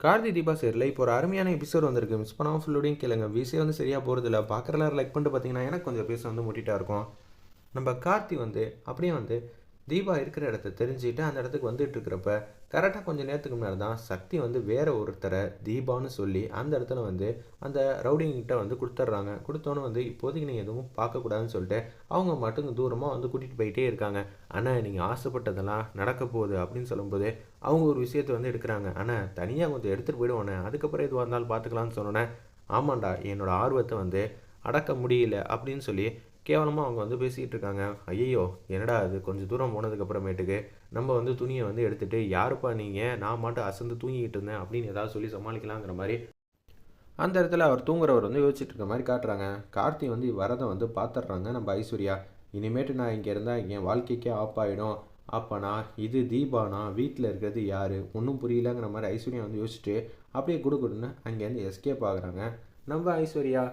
கார்த்தி தீபா சரியில்லை இப்போ ஒரு அருமையான எபிசோட் வந்திருக்கு. மிஸ் பண்ணாமல் ஃபுல்லோடையும் கேளுங்க. விசே வந்து சரியாக போகிறதில்ல. பார்க்குற எல்லாரும் லைக் பண்ணிட்டு பார்த்தீங்கன்னா எனக்கு கொஞ்சம் பேச வந்து முட்டிட்டா இருக்கும். நம்ம கார்த்தி வந்து அப்படியே வந்து தீபா இருக்கிற இடத்த தெரிஞ்சுக்கிட்டு அந்த இடத்துக்கு வந்துட்டு இருக்கிறப்ப கரெக்டாக கொஞ்சம் நேரத்துக்கு முன்னாடி தான் சக்தி வந்து வேற ஒருத்தரை தீபான்னு சொல்லி அந்த இடத்துல வந்து அந்த ரவுடிங்கிட்ட வந்து கொடுத்துட்றாங்க. கொடுத்தோன்னு வந்து இப்போதைக்கு நீங்கள் எதுவும் பார்க்கக்கூடாதுன்னு சொல்லிட்டு அவங்க மட்டும் தூரமாக வந்து கூட்டிகிட்டு போயிட்டே இருக்காங்க. ஆனால் நீங்கள் ஆசைப்பட்டதெல்லாம் நடக்க போகுது அப்படின்னு சொல்லும்போது அவங்க ஒரு விஷயத்தை வந்து எடுக்கிறாங்க. ஆனால் தனியாக கொஞ்சம் எடுத்துகிட்டு போயிடுவானே, அதுக்கப்புறம் எதுவாக இருந்தாலும் பார்த்துக்கலான்னு சொன்னோன்னே, ஆமாண்டா என்னோட ஆர்வத்தை வந்து அடக்க முடியல அப்படின்னு சொல்லி கேவலமாக அவங்க வந்து பேசிகிட்டு இருக்காங்க. ஐயையோ என்னடா அது, கொஞ்சம் தூரம் போனதுக்கப்புறமேட்டுக்கு நம்ம வந்து துணியை வந்து எடுத்துகிட்டு யாருப்பா நீங்கள், நான் மட்டும் அசந்து தூங்கிக்கிட்டு இருந்தேன் அப்படின்னு ஏதாவது சொல்லி சமாளிக்கலாங்கிற மாதிரி அந்த இடத்துல அவர் தூங்குறவர் வந்து யோசிச்சுட்டு இருக்க மாதிரி காட்டுறாங்க. கார்த்தி வந்து வரதை வந்து பார்த்துட்றாங்க நம்ம ஐஸ்வர்யா. இனிமேட்டு நான் இங்கே இருந்தால் என் வாழ்க்கைக்கே ஆப் ஆகிடும். அப்போனா இது தீபானா, வீட்டில் இருக்கிறது யார் ஒன்றும் புரியலங்கிற மாதிரி ஐஸ்வர்யா வந்து யோசிச்சுட்டு அப்படியே குடுக்குடுன்னு அங்கேருந்து எஸ்கேப் ஆகுறாங்க. நம்ம ஐஸ்வர்யா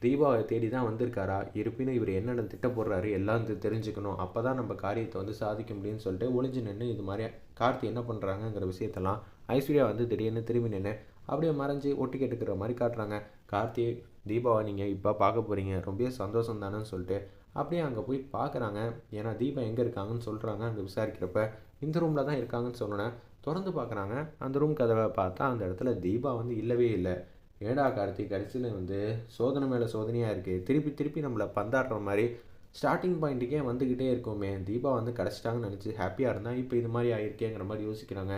தீபாவை தேடி தான் வந்திருக்காரா, இருப்பினும் இவர் என்னென்ன திட்ட போடுறாரு எல்லாம் தெரிஞ்சுக்கணும், அப்போ தான் நம்ம காரியத்தை வந்து சாதிக்க முடியும்னு சொல்லிட்டு ஒளிஞ்சு நின்று இது மாதிரி கார்த்தி என்ன பண்ணுறாங்கங்கிற விஷயத்தெல்லாம் ஐஸ்வர்யா வந்து திடீர்னு திரும்பி நின்று அப்படியே மறைஞ்சு ஒட்டி கேட்டுக்கிற மாதிரி காட்டுறாங்க. கார்த்தி தீபாவை நீங்கள் இப்போ பார்க்க போகிறீங்க, ரொம்ப சந்தோஷம் தானேன்னு சொல்லிட்டு அப்படியே அங்கே போய் பார்க்குறாங்க. ஏன்னா தீபா எங்கே இருக்காங்கன்னு சொல்கிறாங்க. அங்கே விசாரிக்கிறப்ப இந்த ரூமில் தான் இருக்காங்கன்னு சொன்னோன்னே திறந்து பார்க்குறாங்க. அந்த ரூம் கதவை பார்த்தா அந்த இடத்துல தீபா வந்து இல்லவே இல்லை. ஏடா கார்த்திக், கடைசியில் வந்து சோதனை மேலே சோதனையாக இருக்குது, திருப்பி திருப்பி நம்மளை பந்தாடுற மாதிரி ஸ்டார்டிங் பாயிண்ட்டுக்கே வந்துக்கிட்டே இருக்கோமே, தீபா வந்து கிடச்சிட்டாங்கன்னு நினச்சி ஹாப்பியாக இருந்தால் இப்போ இது மாதிரி ஆகிருக்கேங்கிற மாதிரி யோசிக்கிறாங்க.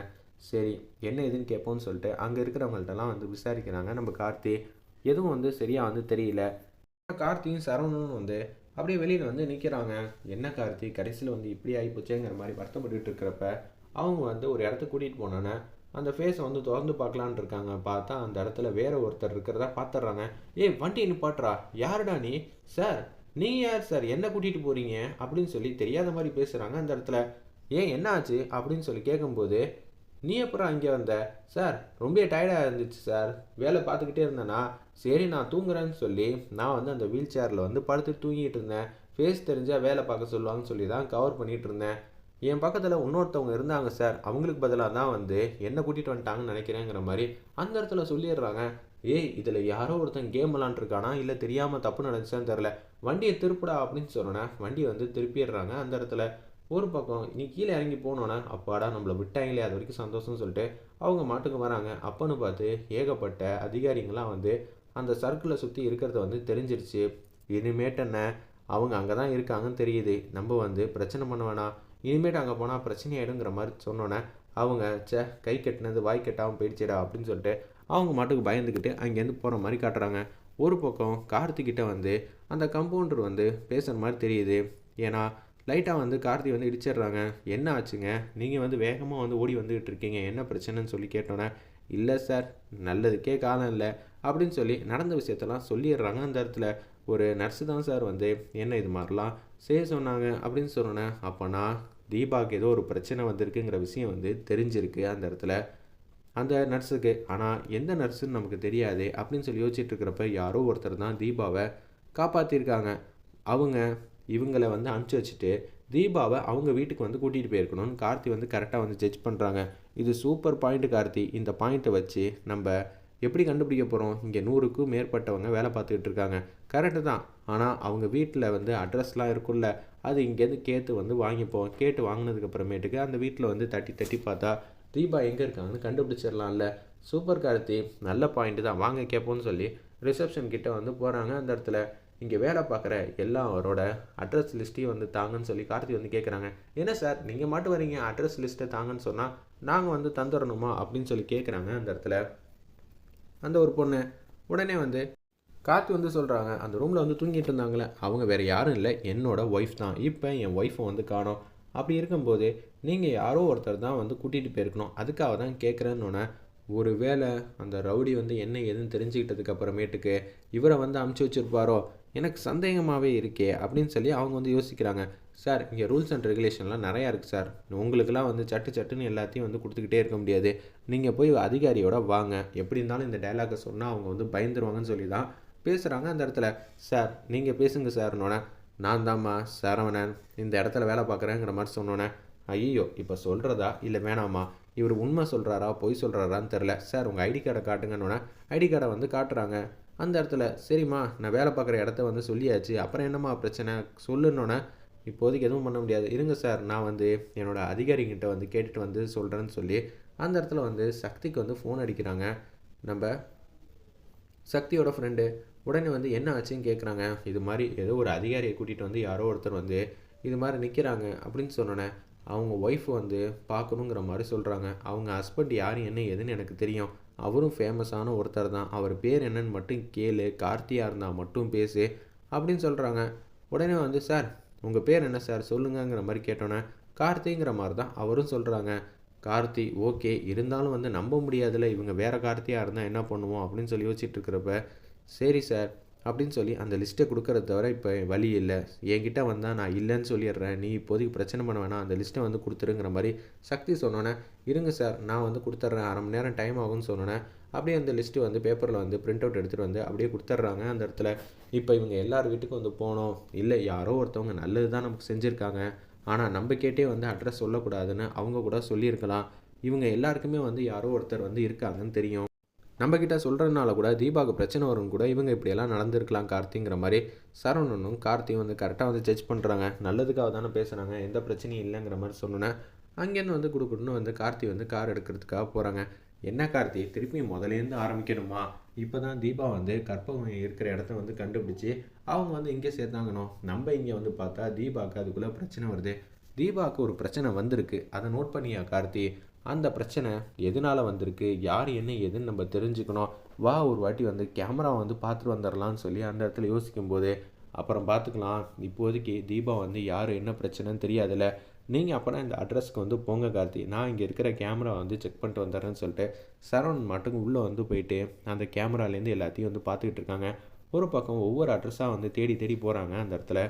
சரி என்ன எதுன்னு கேட்போன்னு சொல்லிட்டு அங்கே இருக்கிறவங்கள்ட்டலாம் வந்து விசாரிக்கிறாங்க. நம்ம கார்த்தி எதுவும் வந்து சரியாக வந்து தெரியல. கார்த்தியும் சரவணனும் வந்து அப்படியே வெளியில் வந்து நிற்கிறாங்க. என்ன கார்த்தி கடைசியில் வந்து இப்படி ஆகிப்போச்சேங்கிற மாதிரி வருத்தப்பட்டு இருக்கிறப்ப அவங்க வந்து ஒரு இடத்துக்கு கூட்டிகிட்டு போனோன்னே அந்த ஃபேஸை வந்து திறந்து பார்க்கலான் இருக்காங்க. பார்த்தா அந்த இடத்துல வேற ஒருத்தர் இருக்கிறதா பார்த்துட்றாங்க. ஏய் வண்டி நிப்பாட்றா, யாருடா நீ? சார் நீங்கள் யார் சார், என்ன கூட்டிகிட்டு போகிறீங்க அப்படின்னு சொல்லி தெரியாத மாதிரி பேசுகிறாங்க. அந்த இடத்துல ஏன் என்ன ஆச்சு அப்படின்னு சொல்லி கேட்கும்போது, நீ அப்புறம் அங்கே வந்த? சார் ரொம்ப டயர்டாக இருந்துச்சு சார், வேலை பார்த்துக்கிட்டே இருந்தேன்னா சரி நான் தூங்குறேன்னு சொல்லி நான் வந்து அந்த வீல் சேரில் வந்து படுத்து தூங்கிட்டு இருந்தேன். ஃபேஸ் தெரிஞ்சால் வேலை பார்க்க சொல்லுவாங்கன்னு சொல்லி தான் கவர் பண்ணிகிட்டு இருந்தேன். என் பக்கத்தில் இன்னொருத்தவங்க இருந்தாங்க சார், அவங்களுக்கு பதிலாக தான் வந்து என்னை கூட்டிகிட்டு வந்துட்டாங்கன்னு நினைக்கிறேங்கிற மாதிரி அந்த இடத்துல சொல்லிடுறாங்க. ஏய் இதில் யாரோ ஒருத்தன் கேம் விளாண்டுருக்கானா இல்லை தெரியாமல் தப்பு நடந்துச்சான்னு தெரில, வண்டியை திருப்பிடா அப்படின்னு சொன்னோன்னே வண்டியை வந்து திருப்பிடுறாங்க. அந்த இடத்துல ஒரு பக்கம் நீ கீழே இறங்கி போனோன்னே அப்பாடா நம்மளை விட்டாங்களே, அது வரைக்கும் சந்தோஷம்னு சொல்லிட்டு அவங்க மாட்டுக்கு வராங்க. அப்போன்னு பார்த்து ஏகப்பட்ட அதிகாரிங்களாம் வந்து அந்த சர்க்கிளை சுற்றி இருக்கிறத வந்து தெரிஞ்சிருச்சு. இனிமேட்டு என்ன, அவங்க அங்கே தான் இருக்காங்கன்னு தெரியுது, நம்ம வந்து பிரச்சனை பண்ண வேணாம், இனிமேட்டு அங்கே போனால் பிரச்சனை ஆகிடுங்கிற மாதிரி சொன்னோன்னே அவங்க கை கட்டினது வாய் கட்டாமல் போயிடுச்சேடா அப்படின்னு சொல்லிட்டு அவங்க மாட்டுக்கு பயந்துக்கிட்டு அங்கேருந்து போகிற மாதிரி காட்டுறாங்க. ஒரு பக்கம் கார்த்திகிட்ட வந்து அந்த கம்பவுண்டர் வந்து பேசுகிற மாதிரி தெரியுது. ஏன்னா லைட்டாக வந்து கார்த்தி வந்து இடிச்சிடுறாங்க. என்ன ஆச்சுங்க, நீங்கள் வந்து வேகமாக வந்து ஓடி வந்துக்கிட்டு இருக்கீங்க, என்ன பிரச்சனைன்னு சொல்லி கேட்டோன்னே, இல்லை சார் நல்லதுக்கே காலம் இல்லை அப்படின்னு சொல்லி நடந்த விஷயத்தெல்லாம் சொல்லிடுறாங்க. அந்த இடத்துல ஒரு நர்ஸு தான் சார் வந்து என்ன இது மாதிரிலாம் செய்ய சொன்னாங்க அப்படின்னு சொன்னோன்னே, அப்போனா தீபாவுக்கு ஏதோ ஒரு பிரச்சனை வந்திருக்குங்கிற விஷயம் வந்து தெரிஞ்சிருக்கு அந்த இடத்துல அந்த நர்ஸுக்கு. ஆனால் எந்த நர்ஸுன்னு நமக்கு தெரியாது அப்படின்னு சொல்லி யோசிச்சுட்டு இருக்கிறப்ப யாரோ ஒருத்தர் தான் தீபாவை காப்பாற்றிருக்காங்க. அவங்க இவங்களை வந்து அனுப்பிச்சி வச்சுட்டு தீபாவை அவங்க வீட்டுக்கு வந்து கூட்டிகிட்டு போயிருக்கணும்னு கார்த்தி வந்து கரெக்டாக வந்து ஜட்ஜ் பண்ணுறாங்க. இது சூப்பர் பாயிண்ட் கார்த்தி, இந்த பாயிண்ட்டை வச்சு நம்ம எப்படி கண்டுபிடிக்க போகிறோம்? இங்கே 100க்கும் மேற்பட்டவங்க வேலை பார்த்துக்கிட்டு இருக்காங்க, கரெக்டு தான். ஆனால் அவங்க வீட்டில் வந்து அட்ரஸ்லாம் இருக்குல்ல, அது இங்கேருந்து கேட்டு வந்து வாங்கிப்போம். கேட்டு வாங்கினதுக்கப்புறமேட்டுக்கு அந்த வீட்டில் வந்து தட்டி தட்டி பார்த்தா தீபா எங்கே இருக்காங்கன்னு கண்டுபிடிச்சிடலாம்ல. சூப்பர் கார்த்தி, நல்ல பாயிண்ட்டு தான், வாங்க கேட்போன்னு சொல்லி ரிசப்ஷன் கிட்டே வந்து போகிறாங்க. அந்த இடத்துல இங்கே வேலை பார்க்குற எல்லாரோட அட்ரஸ் லிஸ்ட்டையும் வந்து தாங்கன்னு சொல்லி கார்த்தி வந்து கேட்குறாங்க. என்ன சார் நீங்கள் மட்டும் வரீங்க, அட்ரஸ் லிஸ்ட்டை தாங்கன்னு சொன்னால் நாங்கள் வந்து தந்துடணுமா அப்படின்னு சொல்லி கேட்குறாங்க. அந்த இடத்துல அந்த ஒரு பொண்ணு உடனே வந்து கார்த்தி வந்து சொல்கிறாங்க, அந்த ரூமில் வந்து தூங்கிட்டு இருந்தாங்களே அவங்க வேறு யாரும் இல்லை, என்னோடய ஒய்ஃப் தான். இப்போ என் ஒய்ஃபை வந்து காணோம். அப்படி இருக்கும்போது நீங்கள் யாரோ ஒருத்தர் தான் வந்து கூட்டிகிட்டு போயிருக்கணும், அதுக்காக தான் கேட்குறேன்னொன்னே, ஒரு வேளை அந்த ரவுடி வந்து என்ன ஏதுன்னு தெரிஞ்சுக்கிட்டதுக்கு அப்புறமேட்டுக்கு இவரை வந்து அமுச்சு வச்சுருப்பாரோ, எனக்கு சந்தேகமாகவே இருக்கே அப்படின்னு சொல்லி அவங்க வந்து யோசிக்கிறாங்க. சார் இங்கே ரூல்ஸ் அண்ட் ரெகுலேஷன்லாம் நிறையா இருக்குது சார், உங்களுக்கெல்லாம் வந்து சட்டுன்னு எல்லாத்தையும் வந்து கொடுத்துக்கிட்டே இருக்க முடியாது, நீங்கள் போய் அதிகாரியோட வாங்க, எப்படி இருந்தாலும் இந்த டைலாகை சொன்னால் அவங்க வந்து பயந்துருவாங்கன்னு சொல்லி தான் பேசுகிறாங்க. அந்த இடத்துல சார் நீங்கள் பேசுங்க சார்னோடனே, நான் தாம்மா சரவணன், இந்த இடத்துல வேலை பார்க்குறேங்கிற மாதிரி சொன்னோன்னே, ஐயோ இப்போ சொல்கிறதா இல்லை வேணாமா, இவர் உண்மை சொல்கிறாரா பொய் சொல்கிறாரான்னு தெரில. சார் உங்கள் ஐடி கார்டை காட்டுங்கன்னொன்னே ஐடி கார்டை வந்து காட்டுறாங்க. அந்த இடத்துல சரிம்மா நான் வேலை பார்க்குற இடத்த வந்து சொல்லியாச்சு, அப்புறம் என்னம்மா பிரச்சனை சொல்லுன்னொன்னே இப்போதைக்கு எதுவும் பண்ண முடியாது, இருங்க சார் நான் வந்து என்னோடய அதிகாரிகிட்ட வந்து கேட்டுட்டு வந்து சொல்கிறேன்னு சொல்லி அந்த இடத்துல வந்து சக்திக்கு வந்து ஃபோன் அடிக்கிறாங்க நம்ம சக்தியோட ஃப்ரெண்டு. உடனே வந்து என்ன ஆச்சுன்னு கேட்குறாங்க. இது மாதிரி ஏதோ ஒரு அதிகாரியை கூட்டிகிட்டு வந்து யாரோ ஒருத்தர் வந்து இது மாதிரி நிற்கிறாங்க அப்படின்னு சொன்னோன்னே அவங்க ஒய்ஃப் வந்து பார்க்கணுங்கிற மாதிரி சொல்கிறாங்க. அவங்க ஹஸ்பண்ட் யார் என்ன ஏதுன்னு எனக்கு தெரியும், அவரும் ஃபேமஸான ஒருத்தர் தான், அவர் பேர் என்னன்னு மட்டும் கேளு, கார்த்தியாக இருந்தால் மட்டும் பேசு அப்படின்னு சொல்கிறாங்க. உடனே வந்து சார் உங்கள் பேர் என்ன சார் சொல்லுங்கங்கிற மாதிரி கேட்டோன்னே கார்த்திங்கிற மாதிரி தான் அவரும் சொல்கிறாங்க. கார்த்தி ஓகே, இருந்தாலும் வந்து நம்ப முடியாதுல்ல, இவங்க வேறு கார்த்தியாக இருந்தால் என்ன பண்ணுவோம் அப்படின்னு சொல்லி யோசிச்சுட்டு இருக்கிறப்ப சரி சார் அப்படின்னு சொல்லி அந்த லிஸ்ட்டை கொடுக்கறத தவிர இப்போ வழி இல்லை, என்கிட்ட வந்தால் நான் இல்லைன்னு சொல்லிடுறேன், நீ இப்போதைக்கு பிரச்சனை பண்ண வேணாம், அந்த லிஸ்ட்டை வந்து கொடுத்துருங்கிற மாதிரி சக்தி சொன்னோன்னே இருங்க சார் நான் வந்து கொடுத்துட்றேன், அரை மணி நேரம் டைம் ஆகும்னு சொன்னோன்னே அப்படியே அந்த லிஸ்ட்டு வந்து பேப்பரில் வந்து பிரிண்ட் அவுட் எடுத்துகிட்டு வந்து அப்படியே கொடுத்துட்றாங்க. அந்த இடத்துல இப்போ இவங்க எல்லார் வீட்டுக்கும் வந்து போனோம், இல்லை யாரோ ஒருத்தவங்க நல்லது தான் நமக்கு செஞ்சுருக்காங்க, ஆனால் நம்ம கேட்டே வந்து அட்ரஸ் சொல்லக்கூடாதுன்னு அவங்க கூட சொல்லியிருக்கலாம், இவங்க எல்லாருக்குமே வந்து யாரோ ஒருத்தர் வந்து இருக்காங்கன்னு தெரியும், நம்மக்கிட்ட சொல்கிறதுனால கூட தீபாவுக்கு பிரச்சனை வரும் கூட இவங்க இப்படியெல்லாம் நடந்திருக்கலாம் கார்த்திங்கிற மாதிரி சரவணனும் கார்த்தியும் வந்து கரெக்டாக வந்து ஜட்ஜ் பண்ணுறாங்க. நல்லதுக்காக தானே பேசுகிறாங்க, எந்த பிரச்சனையும் இல்லைங்கிற மாதிரி சொன்னோன்னே அங்கேருந்து வந்து கொடுக்கணுன்னு வந்து கார்த்தி வந்து கார் எடுக்கிறதுக்காக போகிறாங்க. என்ன கார்த்தி திருப்பி முதலேருந்து ஆரம்பிக்கணுமா, இப்போ தான் தீபா வந்து கற்பகம் இருக்கிற இடத்த வந்து கண்டுபிடிச்சி அவங்க வந்து இங்கே சேர்த்தாங்கணும், நம்ம இங்கே வந்து பார்த்தா தீபாவுக்கு அதுக்குள்ளே பிரச்சனை வருது, தீபாவுக்கு ஒரு பிரச்சனை வந்திருக்கு, அதை நோட் பண்ணியா கார்த்தி, அந்த பிரச்சனை எதனால் வந்திருக்கு, யார் என்ன ஏதுன்னு நம்ம தெரிஞ்சுக்கணும், வா ஒரு வாட்டி வந்து கேமரா வந்து பார்த்துட்டு வந்துடலான்னு சொல்லி அந்த இடத்துல யோசிக்கும்போது அப்புறம் பார்த்துக்கலாம், இப்போதைக்கு தீபா வந்து யார் என்ன பிரச்சனைன்னு தெரியாதுல்ல, நீங்கள் அப்போனா இந்த அட்ரஸ்க்கு வந்து போங்க கார்த்தி, நான் இங்கே இருக்கிற கேமரா வந்து செக் பண்ணிட்டு வந்துடுறேன்னு சொல்லிட்டு சரவணன் மட்டும் உள்ளே வந்து போயிட்டு அந்த கேமராலேருந்து எல்லாத்தையும் வந்து பார்த்துக்கிட்டு இருக்காங்க. ஒரு பக்கம் ஒவ்வொரு அட்ரஸாக வந்து தேடி தேடி போகிறாங்க. அந்த இடத்துல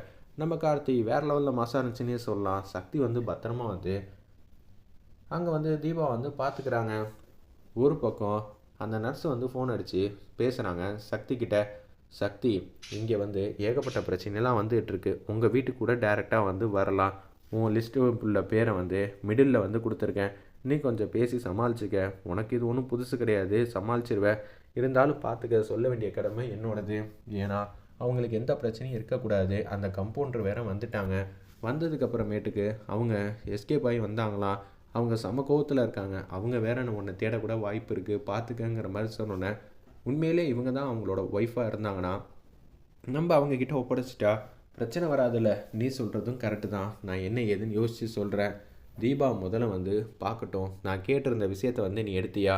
நம்ம கார்த்தி வேறு லெவலில் மாசா இருந்துச்சுன்னே சொல்லலாம். சக்தி வந்து பத்திரமா வந்து அங்கே வந்து தீபா வந்து பார்த்துக்கிறாங்க. ஒரு பக்கம் அந்த நர்ஸு வந்து ஃபோன் அடித்து பேசுகிறாங்க சக்தி கிட்ட. சக்தி இங்கே வந்து ஏகப்பட்ட பிரச்சனைலாம் வந்துகிட்ருக்கு, உங்கள் வீட்டுக்கு கூட டைரெக்டாக வந்து வரலாம், உன் லிஸ்ட்டு உள்ள பேரை வந்து மிடில் வந்து கொடுத்துருக்கேன், நீ கொஞ்சம் பேசி சமாளிச்சுக்க, உனக்கு இது ஒன்றும் புதுசு கிடையாது, சமாளிச்சிருவேன், இருந்தாலும் பார்த்துக்க, சொல்ல வேண்டிய கடமை என்னோடது, ஏன்னா அவங்களுக்கு எந்த பிரச்சனையும் இருக்கக்கூடாது, அந்த கம்பவுண்டர் வேறு வந்துட்டாங்க, வந்ததுக்கப்புறமேட்டுக்கு அவங்க எஸ்கேப் ஆகி வந்தாங்களாம், அவங்க செம கோவத்தில் இருக்காங்க, அவங்க வேற உன்னை தேடக்கூட வாய்ப்பு இருக்குது, பார்த்துக்கங்கிற மாதிரி சொன்னோன்னே உண்மையிலே இவங்க தான் அவங்களோட ஒய்ஃபாக இருந்தாங்கன்னா நம்ம அவங்கக்கிட்ட ஒப்படைச்சிட்டா பிரச்சனை வராதில்ல, நீ சொல்கிறதும் கரெக்டு தான், நான் என்ன ஏதுன்னு யோசித்து சொல்கிறேன், தீபா முதல்ல வந்து பார்க்கட்டும், நான் கேட்டிருந்த விஷயத்த வந்து நீ எடுத்தியா,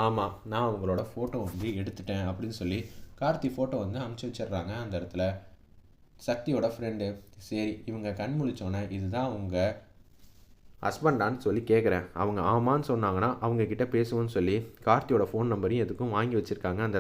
ஆமாம் நான் அவங்களோட ஃபோட்டோ வந்து எடுத்துட்டேன் அப்படின்னு சொல்லி கார்த்தி ஃபோட்டோ வந்து அமுச்சு வச்சிடுறாங்க. அந்த இடத்துல சக்தியோட ஃப்ரெண்டு சரி இவங்க கண் முழிச்சோன்னே இதுதான் உங்கள் ஹஸ்பண்டான்னு சொல்லி கேட்குறேன், அவங்க ஆமான்னு சொன்னாங்கன்னா அவங்கக்கிட்ட பேசுவோன்னு சொல்லி கார்த்தியோட ஃபோன் நம்பரையும் எதுக்கும் வாங்கி வச்சுருக்காங்க. அந்த